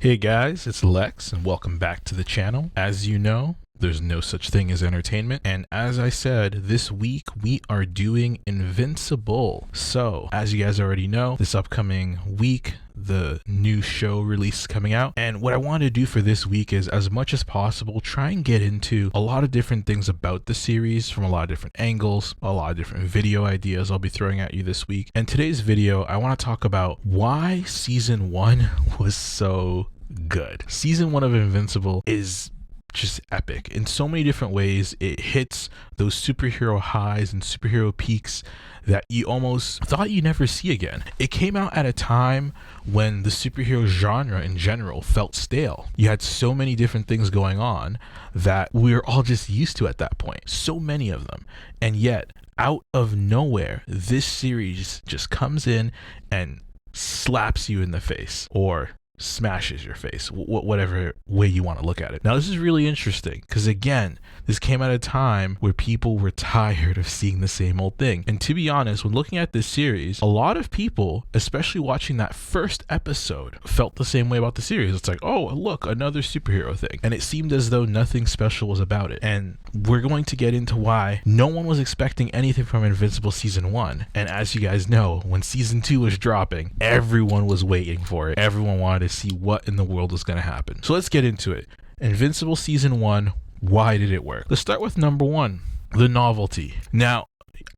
Hey guys, it's Lex and welcome back to the channel. As you know, there's no such thing as entertainment, and as I said, this week we are doing Invincible. So, as you guys already know, this upcoming week the new show release is coming out, and what I want to do for this week is, as much as possible, try and get into a lot of different things about the series from a lot of different angles, a lot of different video ideas I'll be throwing at you this week. And today's video, I want to talk about why season 1 was so good. Season 1 of Invincible is just epic in so many different ways. It hits those superhero highs and superhero peaks that you almost thought you never see again. It came out at a time when the superhero genre in general felt stale. You had so many different things going on that we were all just used to at that point. So many of them. And yet, out of nowhere, this series just comes in and slaps you in the face, or smashes your face, whatever way you want to look at it. Now, this is really interesting because, again, this came at a time where people were tired of seeing the same old thing. And to be honest, when looking at this series, a lot of people, especially watching that first episode, felt the same way about the series. It's like, oh, look, another superhero thing. And it seemed as though nothing special was about it. And we're going to get into why no one was expecting anything from Invincible season 1. And as you guys know, when season 2 was dropping, everyone was waiting for it. Everyone wanted to see what in the world was going to happen. So let's get into it. Invincible season 1, why did it work? Let's start with number 1, the novelty. Now,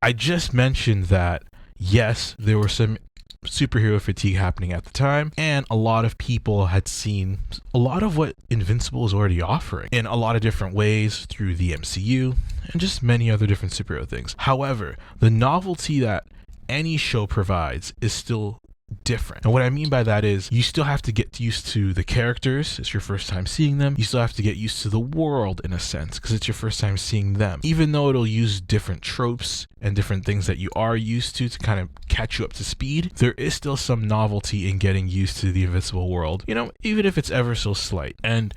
I just mentioned that yes, there were some superhero fatigue happening at the time, and a lot of people had seen a lot of what Invincible is already offering in a lot of different ways through the MCU and just many other different superhero things. However, the novelty that any show provides is still different. And what I mean by that is you still have to get used to the characters. It's your first time seeing them. You still have to get used to the world in a sense because it's your first time seeing them. Even though it'll use different tropes and different things that you are used to kind of catch you up to speed, there is still some novelty in getting used to the Invincible world, you know, even if it's ever so slight. And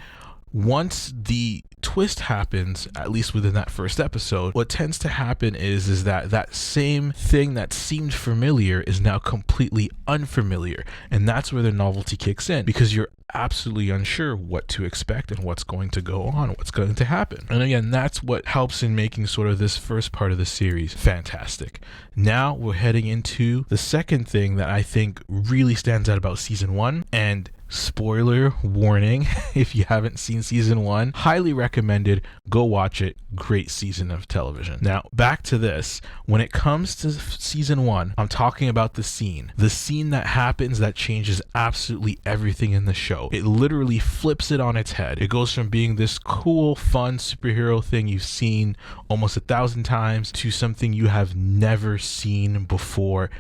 once the twist happens, at least within that first episode, what tends to happen is that same thing that seemed familiar is now completely unfamiliar, and that's where the novelty kicks in, because you're absolutely unsure what to expect and what's going to go on, what's going to happen. And again, that's what helps in making sort of this first part of the series fantastic. Now we're heading into the second thing that I think really stands out about season 1, and spoiler warning, if you haven't seen season 1, highly recommended. Go watch it. Great season of television. Now, back to this. When it comes to season 1, I'm talking about the scene that happens that changes absolutely everything in the show. It literally flips it on its head. It goes from being this cool, fun superhero thing you've seen almost 1,000 times to something you have never seen before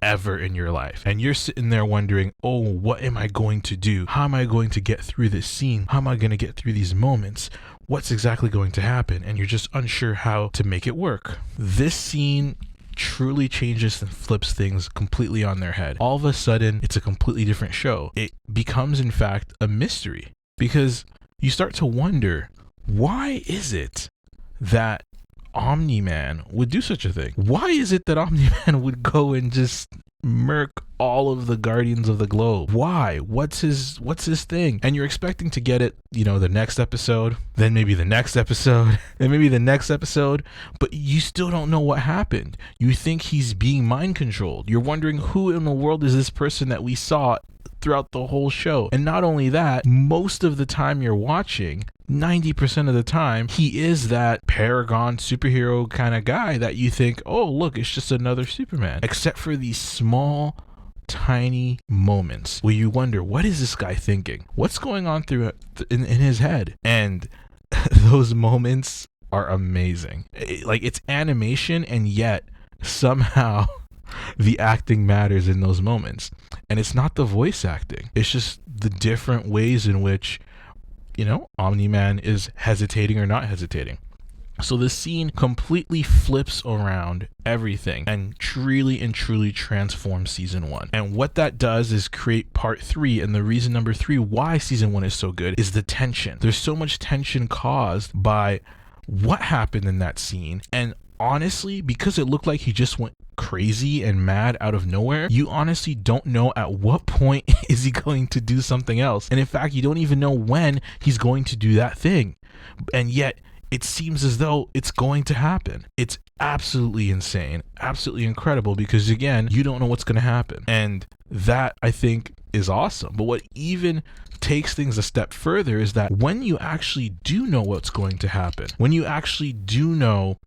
ever in your life. And you're sitting there wondering, oh, what am I going to do? How am I going to get through this scene? How am I going to get through these moments? What's exactly going to happen? And you're just unsure how to make it work. This scene truly changes and flips things completely on their head. All of a sudden, it's a completely different show. It becomes, in fact, a mystery, because you start to wonder, why is it that Omni-Man would do such a thing? Why is it that Omni-Man would go and just murk all of the Guardians of the Globe? Why? What's his thing? And you're expecting to get it, you know, the next episode, then maybe the next episode, then maybe the next episode, but you still don't know what happened. You think he's being mind controlled. You're wondering, who in the world is this person that we saw throughout the whole show? And not only that, most of the time you're watching, 90% of the time, he is that paragon superhero kind of guy that you think, oh, look, it's just another Superman. Except for these small, tiny moments where you wonder, what is this guy thinking? What's going on through in his head? And those moments are amazing. It's animation, and yet somehow the acting matters in those moments. And it's not the voice acting. It's just the different ways in which, you know, Omni-Man is hesitating or not hesitating. So the scene completely flips around everything and truly transforms season 1. And what that does is create part 3. And the reason number 3 why season 1 is so good is the tension. There's so much tension caused by what happened in that scene, and honestly, because it looked like he just went crazy and mad out of nowhere, you honestly don't know at what point is he going to do something else. And in fact, you don't even know when he's going to do that thing. And yet it seems as though it's going to happen. It's absolutely insane, absolutely incredible, because again, you don't know what's going to happen. And that, I think, is awesome. But what even takes things a step further is that when you actually do know what's going to happen, when you actually do know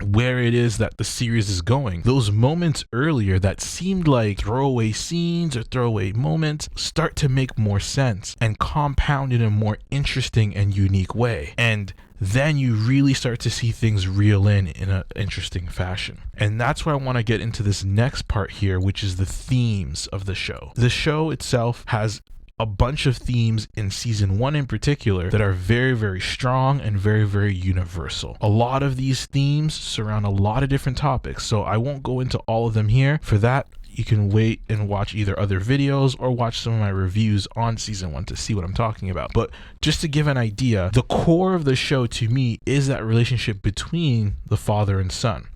where it is that the series is going, those moments earlier that seemed like throwaway scenes or throwaway moments start to make more sense and compound in a more interesting and unique way. And then you really start to see things reel in an interesting fashion. And that's where I want to get into this next part here, which is the themes of the show. The show itself has a bunch of themes in season 1 in particular that are very, very strong and very, very universal. A lot of these themes surround a lot of different topics, so I won't go into all of them here. For that, you can wait and watch either other videos or watch some of my reviews on season 1 to see what I'm talking about. But just to give an idea, the core of the show to me is that relationship between the father and son,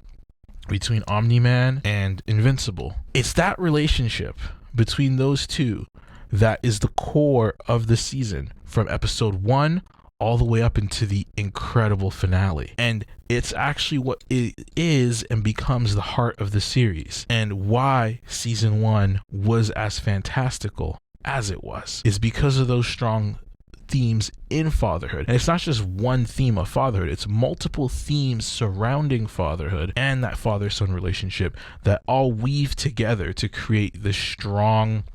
between Omni-Man and Invincible. It's that relationship between those two that is the core of the season, from episode 1 all the way up into the incredible finale. And it's actually what it is and becomes the heart of the series, and why season 1 was as fantastical as it was, is because of those strong themes in fatherhood. And it's not just one theme of fatherhood, it's multiple themes surrounding fatherhood and that father-son relationship that all weave together to create this strong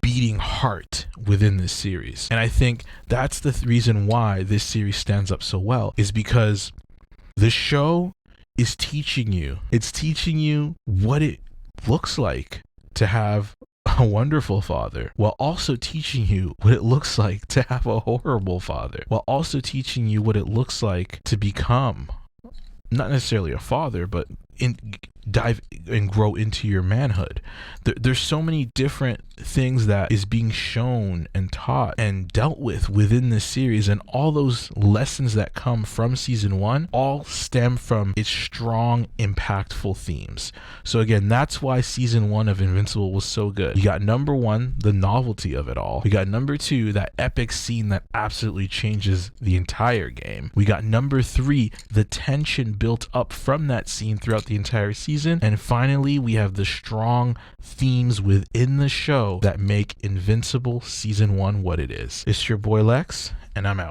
beating heart within this series. And I think that's the reason why this series stands up so well, is because the show is teaching you. It's teaching you what it looks like to have a wonderful father, while also teaching you what it looks like to have a horrible father, while also teaching you what it looks like to become not necessarily a father, but dive and grow into your manhood. There's so many different things that is being shown and taught and dealt with within this series, and all those lessons that come from season 1 all stem from its strong, impactful themes. So again, that's why season 1 of Invincible was so good. You got number 1, the novelty of it all. We got number 2, that epic scene that absolutely changes the entire game. We got number 3, the tension built up from that scene throughout the entire season. And finally, we have the strong themes within the show that make Invincible season 1 what it is. It's your boy Lex, and I'm out.